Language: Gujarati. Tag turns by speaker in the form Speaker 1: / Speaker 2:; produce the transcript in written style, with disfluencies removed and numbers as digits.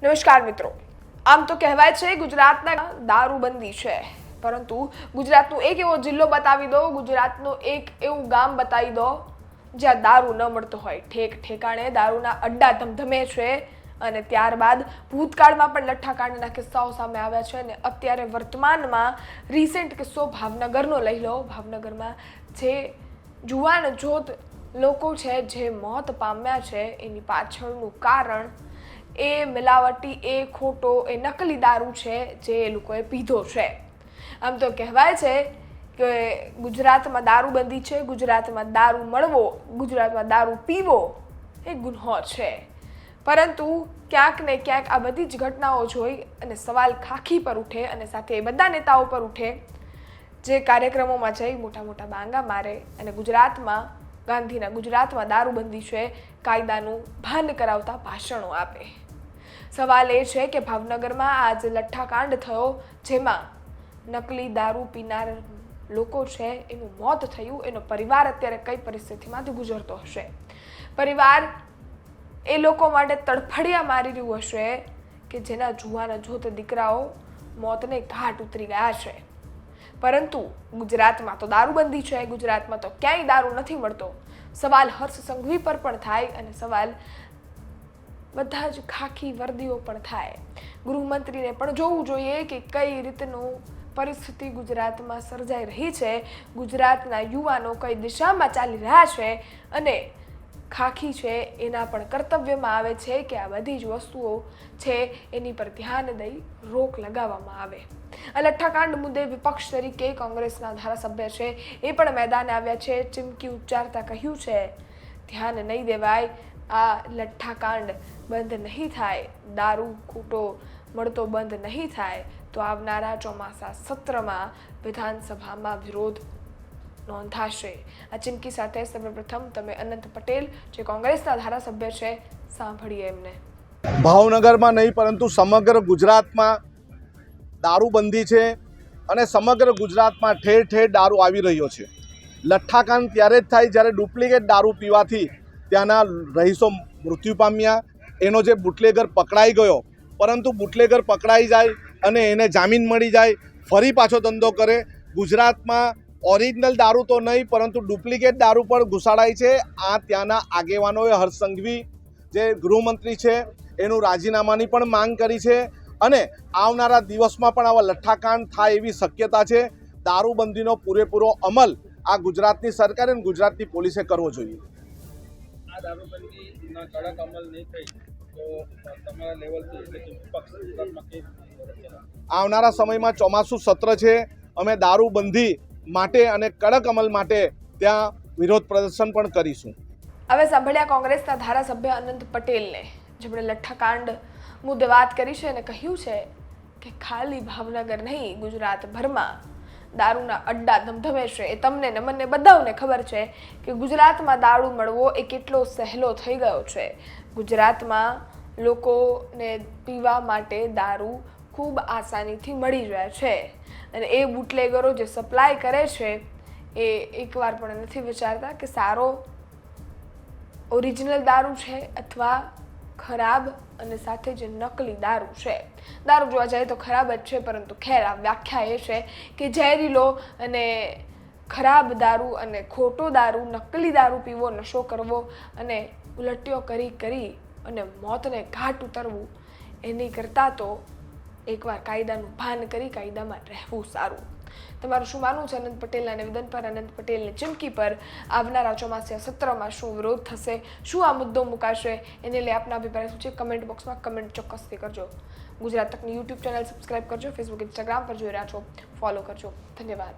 Speaker 1: નમસ્કાર મિત્રો। આમ તો કહેવાય છે ગુજરાતના દારૂબંધી છે, પરંતુ ગુજરાતનો એક એવો જિલ્લો બતાવી દો, ગુજરાતનો એક એવું ગામ બતાવી દો જ્યાં દારૂ ન મળતો હોય। ઠેક ઠેકાણે દારૂના અડ્ડા ધમધમે છે અને ત્યારબાદ ભૂતકાળમાં પણ લઠ્ઠાકાંડના કિસ્સાઓ સામે આવ્યા છે અને અત્યારે વર્તમાનમાં રિસેન્ટ કિસ્સો ભાવનગરનો લઈ લો। ભાવનગરમાં જે જુવાન જોત લોકો છે જે મોત પામ્યા છે એની પાછળનું કારણ એ મિલાવટી, એ ખોટો, એ નકલી દારૂ છે જે એ લોકોએ પીધો છે। આમ તો કહેવાય છે કે ગુજરાતમાં દારૂબંધી છે, ગુજરાતમાં દારૂ મળવો, ગુજરાતમાં દારૂ પીવો એ ગુન્હો છે, પરંતુ ક્યાંક ને ક્યાંક આ બધી જ ઘટનાઓ જોઈ અને સવાલ ખાખી પર ઉઠે અને સાથે એ બધા નેતાઓ પર ઉઠે જે કાર્યક્રમોમાં જઈ મોટા મોટા બાંગા મારે અને ગુજરાતમાં, ગાંધીના ગુજરાતમાં દારૂબંધી છે, કાયદાનું ભાન કરાવતા ભાષણો આપે। સવાલ એ છે કે ભાવનગરમાં આજ લઠ્ઠાકાંડ થયો જેમાં નકલી દારૂ પીનાર લોકો છે એનું મોત થયું, એનો પરિવાર અત્યારે કઈ પરિસ્થિતિમાંથી ગુજરતો હશે? પરિવાર એ લોકો માટે તડફડિયા મારી રહ્યું હશે કે જેના જુવાના જોત દીકરાઓ મોતને ઘાટ ઉતરી ગયા છે। પરંતુ ગુજરાતમાં તો દારૂબંધી છે, ગુજરાતમાં તો ક્યાંય દારૂ નથી મળતો। સવાલ હર્ષ સંઘવી પર પણ થાય અને સવાલ બધા જ ખાખી વર્દીઓ પણ થાય। ગૃહમંત્રીને પણ જોવું જોઈએ કે કઈ રીતનું પરિસ્થિતિ ગુજરાતમાં સર્જાઈ રહી છે, ગુજરાતના યુવાનો કઈ દિશામાં ચાલી રહ્યા છે અને ખાખી છે એના પણ કર્તવ્યમાં આવે છે કે આ બધી જ વસ્તુઓ છે એની પર ધ્યાન દઈ રોક લગાવવામાં આવે। આ લઠ્ઠાકાંડ મુદ્દે વિપક્ષ તરીકે કોંગ્રેસના ધારાસભ્ય છે એ પણ મેદાને આવ્યા છે, ચીમકી ઉચ્ચારતા કહ્યું છે ધ્યાન નહીં દેવાય, આ લઠ્ઠાકાંડ બંધ નહીં થાય, દારૂ ખોટો મળતો બંધ નહીં થાય તો આવનારા ચોમાસા સત્રમાં વિધાનસભામાં વિરોધ નોંધાશે। આ ચીમકી સાથે સર્વપ્રથમ તમે અનંત પટેલ જે કોંગ્રેસના ધારાસભ્ય છે સાંભળીએ એમને।
Speaker 2: ભાવનગરમાં નહીં પરંતુ સમગ્ર ગુજરાતમાં દારૂબંધી છે અને સમગ્ર ગુજરાતમાં ઠેર ઠેર દારૂ આવી રહ્યો છે। લઠ્ઠાકાંડ ત્યારે જ થાય જ્યારે ડુપ્લિકેટ દારૂ પીવાથી ત્યાંના રહીશો મૃત્યુ પામ્યા, એનો જે બુટલેગર પકડાઈ ગયો, પરંતુ બુટલેગર પકડાઈ જાય અને એને જામીન મળી જાય, ફરી પાછો ધંધો કરે। ગુજરાતમાં ઓરિજિનલ દારૂ તો નહીં પરંતુ ડુપ્લિકેટ દારૂ પણ ઘુસાડાય છે। આ ત્યાંના આગેવાનોએ હર્ષ સંઘવી જે ગૃહમંત્રી છે એનું રાજીનામાની પણ માંગ કરી છે અને આવનારા દિવસમાં પણ આવા લઠ્ઠાકાંડ થાય એવી શક્યતા છે। દારૂબંધીનો પૂરેપૂરો અમલ આ ગુજરાતની સરકારે અને ગુજરાતની પોલીસે કરવો જોઈએ।
Speaker 3: આ દારૂબંધીના કડક અમલ નહીં થઈ તો તમારા લેવલથી એટલે કે વિપક્ષ ગુજરાતમાં કેવી
Speaker 2: આવનારા સમયમાં ચોમાસું સત્ર છે, અમે દારૂબંધી માટે અને કડક અમલ માટે ત્યાં વિરોધ પ્રદર્શન પણ કરીશું।
Speaker 1: હવે સાંભળ્યા કોંગ્રેસના ધારાસભ્ય અનંત પટેલને, જેમણે લઠ્ઠાકાંડ મુદ્દે વાત કરી છે અને કહ્યું છે કે ખાલી ભાવનગર નહીં ગુજરાતભરમાં દારૂના અડ્ડા ધમધમે છે। એ તમને ને મને બધાને ખબર છે કે ગુજરાતમાં દારૂ મળવો એ કેટલો સહેલો થઈ ગયો છે। ગુજરાતમાં લોકોને પીવા માટે દારૂ ખૂબ આસાનીથી મળી જાય છે અને એ બુટલેગરો જે સપ્લાય કરે છે એ એકવાર પણ નથી વિચારતા કે સારો ઓરિજિનલ દારૂ છે અથવા ખરાબ અને સાથે જે નકલી દારૂ છે। દારૂ જોવા જાય તો ખરાબ જ છે, પરંતુ ખેર આ વ્યાખ્યા એ છે કે ઝેરીલો અને ખરાબ દારૂ અને ખોટો દારૂ, નકલી દારૂ પીવો, નશો કરવો અને ઉલટીઓ કરી અને મોતને ઘાટ ઉતરવું એની કરતાં તો એકવાર કાયદાનું ભાન કરી કાયદામાં રહેવું સારું। તમારું શું માનવું છે અનંત પટેલના નિવેદન પર, અનંત પટેલની ચીમકી પર? આવનારા ચોમાસા સત્રમાં શું વિરોધ થશે, શું આ મુદ્દો મુકાશે, એને લઈ આપના અભિપ્રાય શું છે કમેન્ટ બોક્સમાં કમેન્ટ ચોક્કસથી કરજો। ગુજરાત તકની યુટ્યુબ ચેનલ સબસ્ક્રાઇબ કરજો, ફેસબુક ઇન્સ્ટાગ્રામ પર જોઈ રહ્યા છો ફોલો કરજો। ધન્યવાદ।